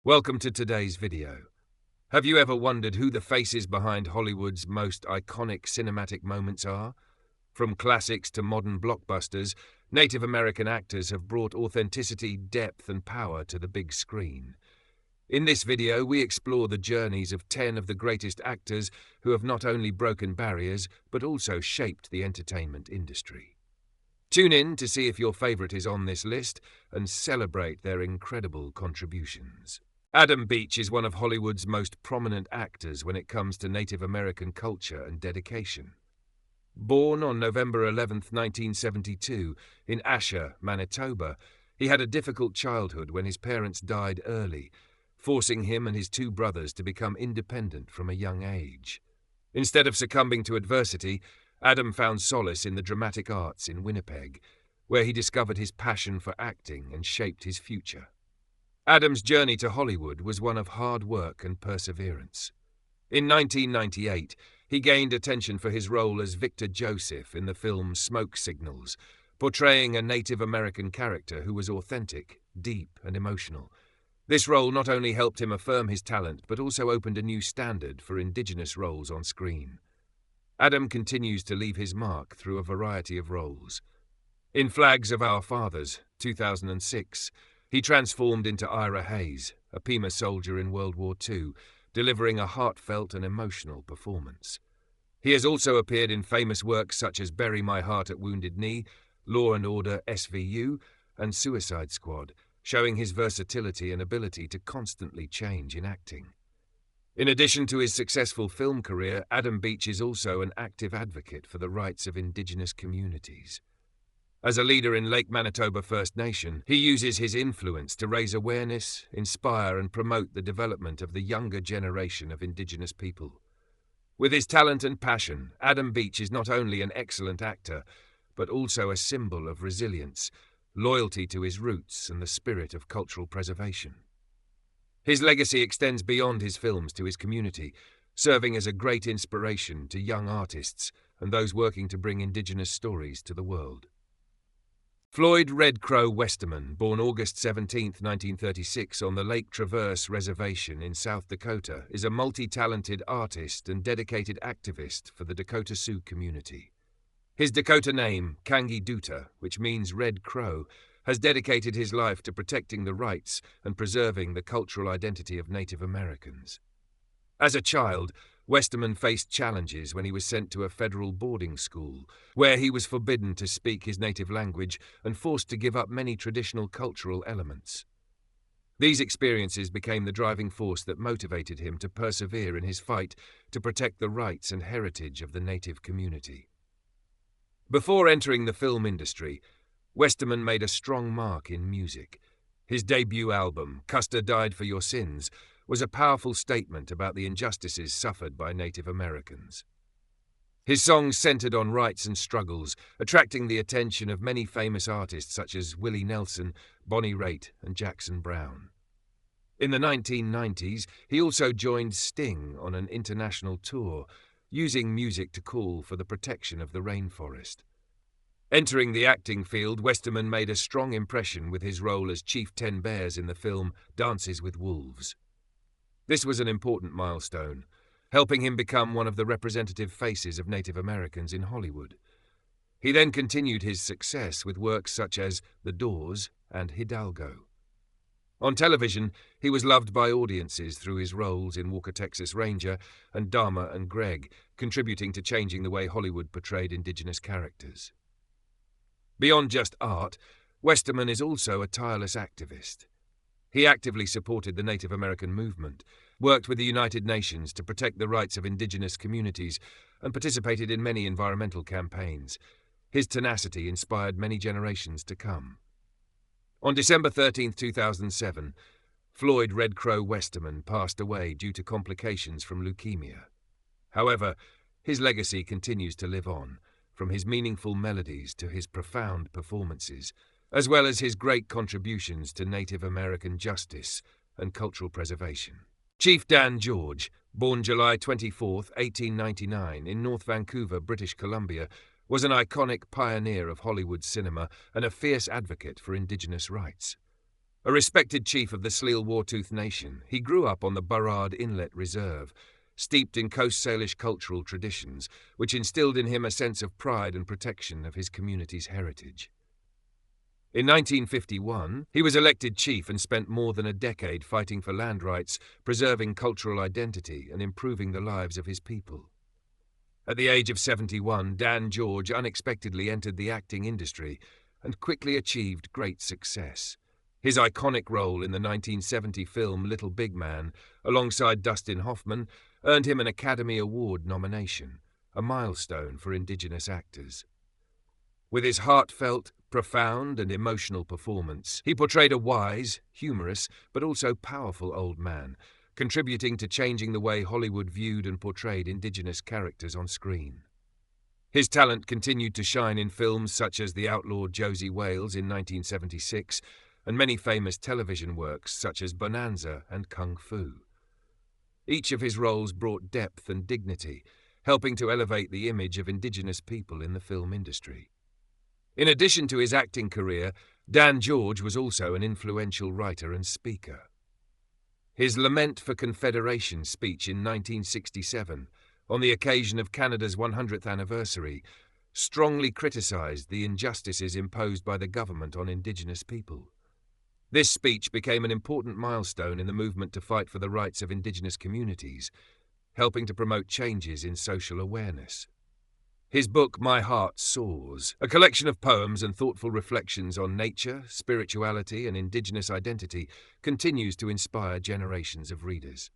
Welcome to today's video. Have you ever wondered who the faces behind Hollywood's most iconic cinematic moments are? From classics to modern blockbusters, Native American actors have brought authenticity, depth, and power to the big screen. In this video, we explore the journeys of 10 of the greatest actors who have not only broken barriers, but also shaped the entertainment industry. Tune in to see if your favorite is on this list and celebrate their incredible contributions. Adam Beach is one of Hollywood's most prominent actors when it comes to Native American culture and dedication. Born on November 11, 1972, in Asher, Manitoba, he had a difficult childhood when his parents died early, forcing him and his two brothers to become independent from a young age. Instead of succumbing to adversity, Adam found solace in the dramatic arts in Winnipeg, where he discovered his passion for acting and shaped his future. Adam's journey to Hollywood was one of hard work and perseverance. In 1998, he gained attention for his role as Victor Joseph in the film Smoke Signals, portraying a Native American character who was authentic, deep, and emotional. This role not only helped him affirm his talent, but also opened a new standard for Indigenous roles on screen. Adam continues to leave his mark through a variety of roles. In Flags of Our Fathers, 2006, he transformed into Ira Hayes, a Pima soldier in World War II, delivering a heartfelt and emotional performance. He has also appeared in famous works such as Bury My Heart at Wounded Knee, Law and Order SVU, and Suicide Squad, showing his versatility and ability to constantly change in acting. In addition to his successful film career, Adam Beach is also an active advocate for the rights of Indigenous communities. As a leader in Lake Manitoba First Nation, he uses his influence to raise awareness, inspire, and promote the development of the younger generation of Indigenous people. With his talent and passion, Adam Beach is not only an excellent actor, but also a symbol of resilience, loyalty to his roots, and the spirit of cultural preservation. His legacy extends beyond his films to his community, serving as a great inspiration to young artists and those working to bring Indigenous stories to the world. Floyd Red Crow Westerman, born August 17, 1936 on the Lake Traverse Reservation in South Dakota, is a multi-talented artist and dedicated activist for the Dakota Sioux community. His Dakota name, Kangi Duta, which means Red Crow, has dedicated his life to protecting the rights and preserving the cultural identity of Native Americans. As a child, Westerman faced challenges when he was sent to a federal boarding school, where he was forbidden to speak his native language and forced to give up many traditional cultural elements. These experiences became the driving force that motivated him to persevere in his fight to protect the rights and heritage of the Native community. Before entering the film industry, Westerman made a strong mark in music. His debut album, Custer Died for Your Sins, was a powerful statement about the injustices suffered by Native Americans. His songs centered on rights and struggles, attracting the attention of many famous artists such as Willie Nelson, Bonnie Raitt, and Jackson Browne. In the 1990s, he also joined Sting on an international tour, using music to call for the protection of the rainforest. Entering the acting field, Westerman made a strong impression with his role as Chief Ten Bears in the film Dances with Wolves. This was an important milestone, helping him become one of the representative faces of Native Americans in Hollywood. He then continued his success with works such as The Doors and Hidalgo. On television, he was loved by audiences through his roles in Walker, Texas Ranger and Dharma and Greg, contributing to changing the way Hollywood portrayed Indigenous characters. Beyond just art, Westerman is also a tireless activist. He actively supported the Native American movement, worked with the United Nations to protect the rights of Indigenous communities, and participated in many environmental campaigns. His tenacity inspired many generations to come. On December 13, 2007, Floyd Red Crow Westerman passed away due to complications from leukemia. However, his legacy continues to live on, from his meaningful melodies to his profound performances, as well as his great contributions to Native American justice and cultural preservation. Chief Dan George, born July 24, 1899, in North Vancouver, British Columbia, was an iconic pioneer of Hollywood cinema and a fierce advocate for Indigenous rights. A respected chief of the Sleal-Wartooth Nation, he grew up on the Burrard Inlet Reserve, steeped in Coast Salish cultural traditions, which instilled in him a sense of pride and protection of his community's heritage. In 1951, he was elected chief and spent more than a decade fighting for land rights, preserving cultural identity, and improving the lives of his people. At the age of 71, Dan George unexpectedly entered the acting industry and quickly achieved great success. His iconic role in the 1970 film Little Big Man, alongside Dustin Hoffman, earned him an Academy Award nomination, a milestone for Indigenous actors. With his heartfelt, profound, and emotional performance, he portrayed a wise, humorous, but also powerful old man, contributing to changing the way Hollywood viewed and portrayed Indigenous characters on screen. His talent continued to shine in films such as The Outlawed Josie Wales in 1976, and many famous television works such as Bonanza and Kung Fu. Each of his roles brought depth and dignity, helping to elevate the image of Indigenous people in the film industry. In addition to his acting career, Dan George was also an influential writer and speaker. His Lament for Confederation speech in 1967, on the occasion of Canada's 100th anniversary, strongly criticised the injustices imposed by the government on Indigenous people. This speech became an important milestone in the movement to fight for the rights of Indigenous communities, helping to promote changes in social awareness. His book, My Heart Soars, a collection of poems and thoughtful reflections on nature, spirituality, and Indigenous identity, continues to inspire generations of readers.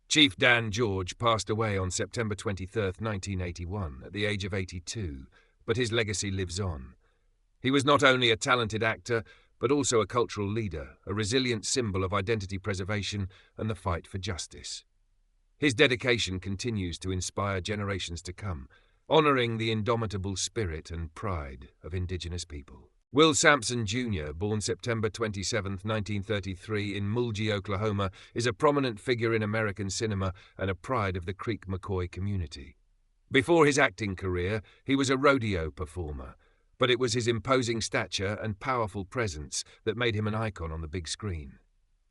Chief Dan George passed away on September 23, 1981, at the age of 82, but his legacy lives on. He was not only a talented actor, but also a cultural leader, a resilient symbol of identity preservation and the fight for justice. His dedication continues to inspire generations to come, honouring the indomitable spirit and pride of Indigenous people. Will Sampson Jr., born September 27, 1933, in Mulgee, Oklahoma, is a prominent figure in American cinema and a pride of the Creek-McCoy community. Before his acting career, he was a rodeo performer, but it was his imposing stature and powerful presence that made him an icon on the big screen.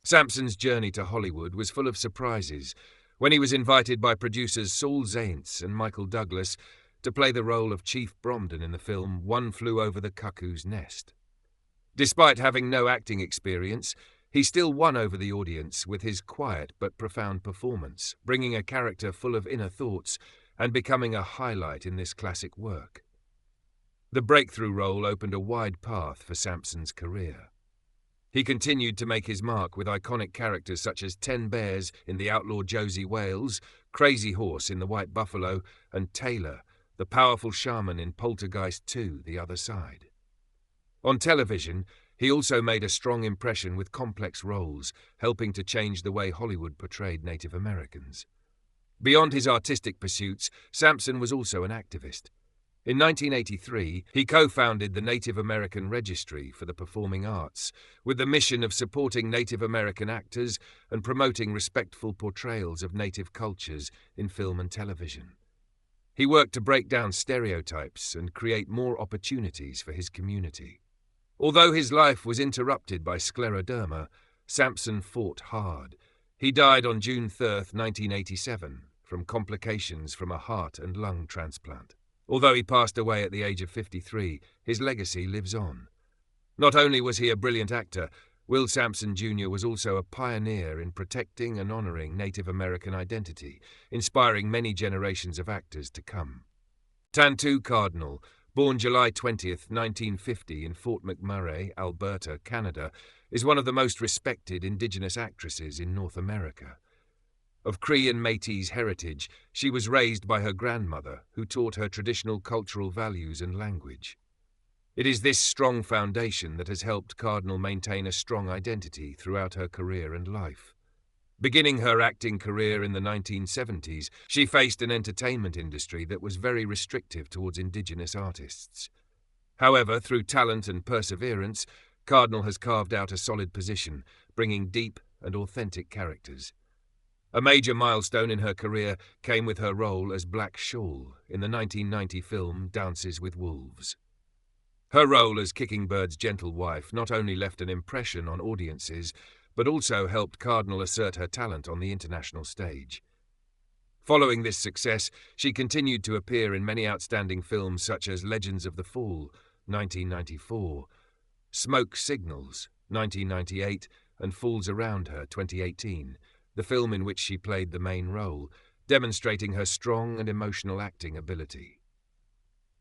Sampson's journey to Hollywood was full of surprises when he was invited by producers Saul Zaentz and Michael Douglas to play the role of Chief Bromden in the film One Flew Over the Cuckoo's Nest. Despite having no acting experience, he still won over the audience with his quiet but profound performance, bringing a character full of inner thoughts and becoming a highlight in this classic work. The breakthrough role opened a wide path for Sampson's career. He continued to make his mark with iconic characters such as Ten Bears in The Outlawed Josie Wales, Crazy Horse in The White Buffalo, and Taylor, the powerful shaman in Poltergeist 2, The Other Side. On television, he also made a strong impression with complex roles, helping to change the way Hollywood portrayed Native Americans. Beyond his artistic pursuits, Sampson was also an activist. In 1983, he co-founded the Native American Registry for the Performing Arts, with the mission of supporting Native American actors and promoting respectful portrayals of Native cultures in film and television. He worked to break down stereotypes and create more opportunities for his community. Although his life was interrupted by scleroderma, Sampson fought hard. He died on June 3, 1987, from complications from a heart and lung transplant. Although he passed away at the age of 53, his legacy lives on. Not only was he a brilliant actor, Will Sampson Jr. was also a pioneer in protecting and honoring Native American identity, inspiring many generations of actors to come. Tantoo Cardinal, born July 20, 1950 in Fort McMurray, Alberta, Canada, is one of the most respected Indigenous actresses in North America. Of Cree and Métis heritage, she was raised by her grandmother, who taught her traditional cultural values and language. It is this strong foundation that has helped Cardinal maintain a strong identity throughout her career and life. Beginning her acting career in the 1970s, she faced an entertainment industry that was very restrictive towards Indigenous artists. However, through talent and perseverance, Cardinal has carved out a solid position, bringing deep and authentic characters. A major milestone in her career came with her role as Black Shawl in the 1990 film Dances with Wolves. Her role as Kickingbird's gentle wife not only left an impression on audiences, but also helped Cardinal assert her talent on the international stage. Following this success, she continued to appear in many outstanding films such as Legends of the Fall, 1994, Smoke Signals, 1998, and Fools Around Her, 2018, the film in which she played the main role, demonstrating her strong and emotional acting ability.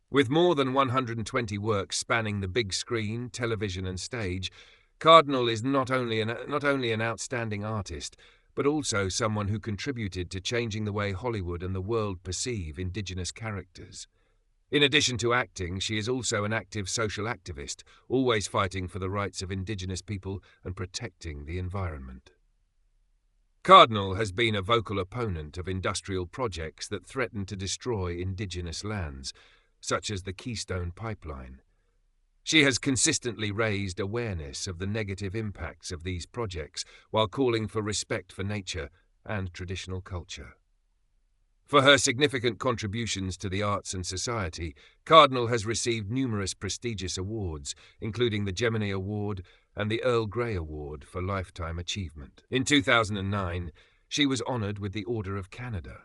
With more than 120 works spanning the big screen, television and stage, Cardinal is not only an outstanding artist, but also someone who contributed to changing the way Hollywood and the world perceive Indigenous characters. In addition to acting, she is also an active social activist, always fighting for the rights of Indigenous people and protecting the environment. Cardinal has been a vocal opponent of industrial projects that threaten to destroy Indigenous lands, such as the Keystone Pipeline. She has consistently raised awareness of the negative impacts of these projects while calling for respect for nature and traditional culture. For her significant contributions to the arts and society, Cardinal has received numerous prestigious awards, including the Gemini Award and the Earl Grey Award for Lifetime Achievement. In 2009, she was honoured with the Order of Canada,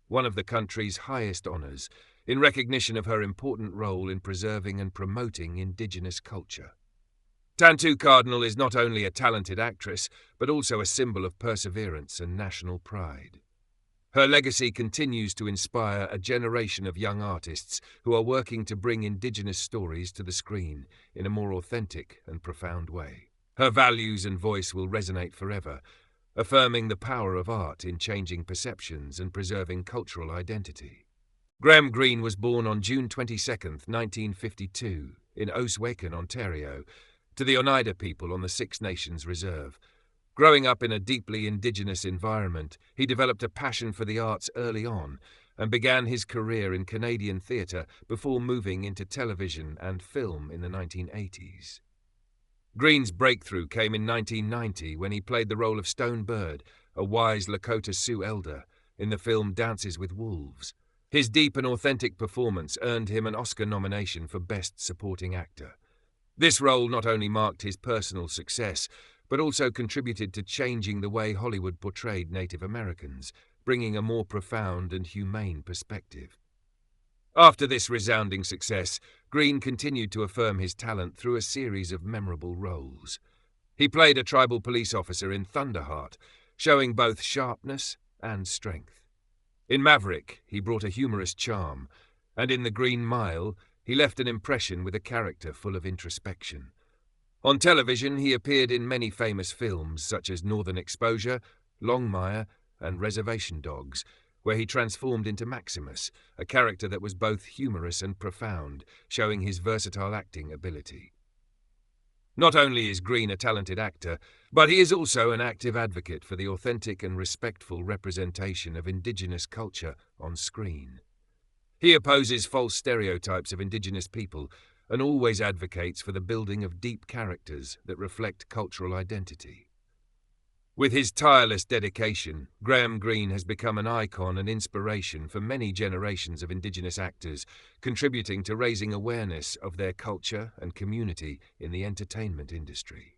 one of the country's highest honours, in recognition of her important role in preserving and promoting Indigenous culture. Tantoo Cardinal is not only a talented actress, but also a symbol of perseverance and national pride. Her legacy continues to inspire a generation of young artists who are working to bring Indigenous stories to the screen in a more authentic and profound way. Her values and voice will resonate forever, affirming the power of art in changing perceptions and preserving cultural identity. Graham Greene was born on June 22, 1952, in Oswego, Ontario, to the Oneida people on the Six Nations Reserve. Growing up in a deeply Indigenous environment, he developed a passion for the arts early on and began his career in Canadian theatre before moving into television and film in the 1980s. Greene's breakthrough came in 1990 when he played the role of Stone Bird, a wise Lakota Sioux elder, in the film Dances with Wolves. His deep and authentic performance earned him an Oscar nomination for Best Supporting Actor. This role not only marked his personal success, but also contributed to changing the way Hollywood portrayed Native Americans, bringing a more profound and humane perspective. After this resounding success, Greene continued to affirm his talent through a series of memorable roles. He played a tribal police officer in Thunderheart, showing both sharpness and strength. In Maverick, he brought a humorous charm, and in The Green Mile, he left an impression with a character full of introspection. On television, he appeared in many famous films such as Northern Exposure, Longmire, and Reservation Dogs, where he transformed into Maximus, a character that was both humorous and profound, showing his versatile acting ability. Not only is Greene a talented actor, but he is also an active advocate for the authentic and respectful representation of Indigenous culture on screen. He opposes false stereotypes of Indigenous people and always advocates for the building of deep characters that reflect cultural identity. With his tireless dedication, Graham Greene has become an icon and inspiration for many generations of Indigenous actors, contributing to raising awareness of their culture and community in the entertainment industry.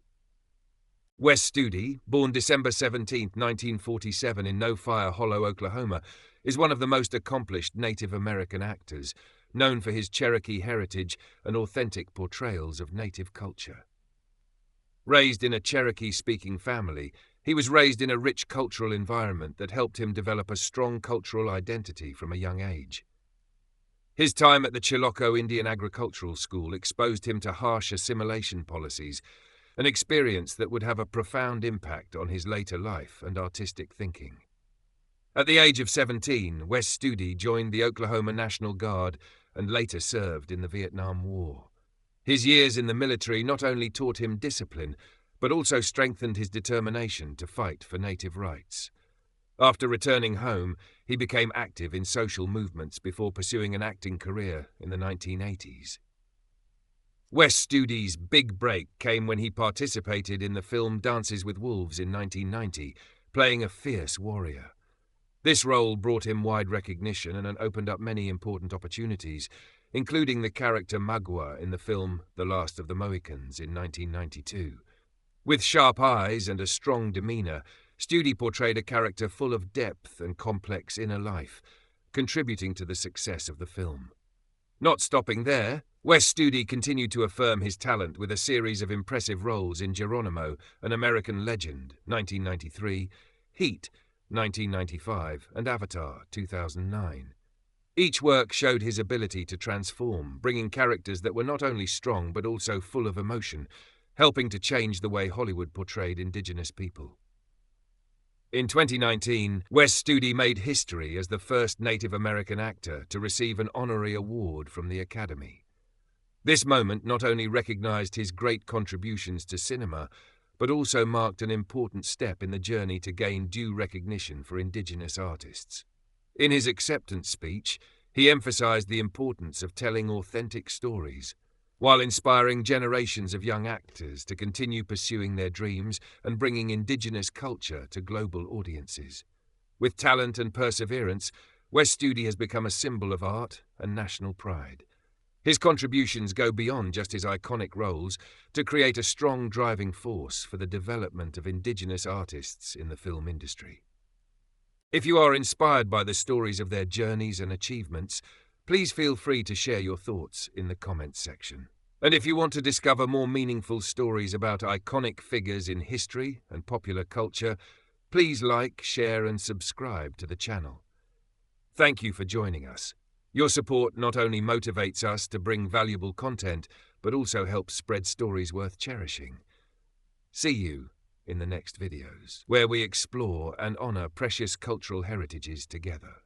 Wes Studi, born December 17, 1947 in No Fire Hollow, Oklahoma, is one of the most accomplished Native American actors, known for his Cherokee heritage and authentic portrayals of Native culture. Raised in a Cherokee-speaking family, he was raised in a rich cultural environment that helped him develop a strong cultural identity from a young age. His time at the Chilocco Indian Agricultural School exposed him to harsh assimilation policies, an experience that would have a profound impact on his later life and artistic thinking. At the age of 17, Wes Studi joined the Oklahoma National Guard and later served in the Vietnam War. His years in the military not only taught him discipline, but also strengthened his determination to fight for Native rights. After returning home, he became active in social movements before pursuing an acting career in the 1980s. Wes Studi's big break came when he participated in the film Dances with Wolves in 1990, playing a fierce warrior. This role brought him wide recognition and opened up many important opportunities, including the character Magua in the film The Last of the Mohicans in 1992. With sharp eyes and a strong demeanour, Studi portrayed a character full of depth and complex inner life, contributing to the success of the film. Not stopping there, Wes Studi continued to affirm his talent with a series of impressive roles in Geronimo, An American Legend, 1993, Heat, 1995, and Avatar, 2009. Each work showed his ability to transform, bringing characters that were not only strong but also full of emotion, helping to change the way Hollywood portrayed indigenous people. In 2019, Wes Studi made history as the first Native American actor to receive an honorary award from the Academy. This moment not only recognized his great contributions to cinema, but also marked an important step in the journey to gain due recognition for indigenous artists. In his acceptance speech, he emphasized the importance of telling authentic stories, while inspiring generations of young actors to continue pursuing their dreams and bringing indigenous culture to global audiences. With talent and perseverance, Wes Studi has become a symbol of art and national pride. His contributions go beyond just his iconic roles to create a strong driving force for the development of indigenous artists in the film industry. If you are inspired by the stories of their journeys and achievements, please feel free to share your thoughts in the comments section. And if you want to discover more meaningful stories about iconic figures in history and popular culture, please like, share, and subscribe to the channel. Thank you for joining us. Your support not only motivates us to bring valuable content, but also helps spread stories worth cherishing. See you in the next videos, where we explore and honor precious cultural heritages together.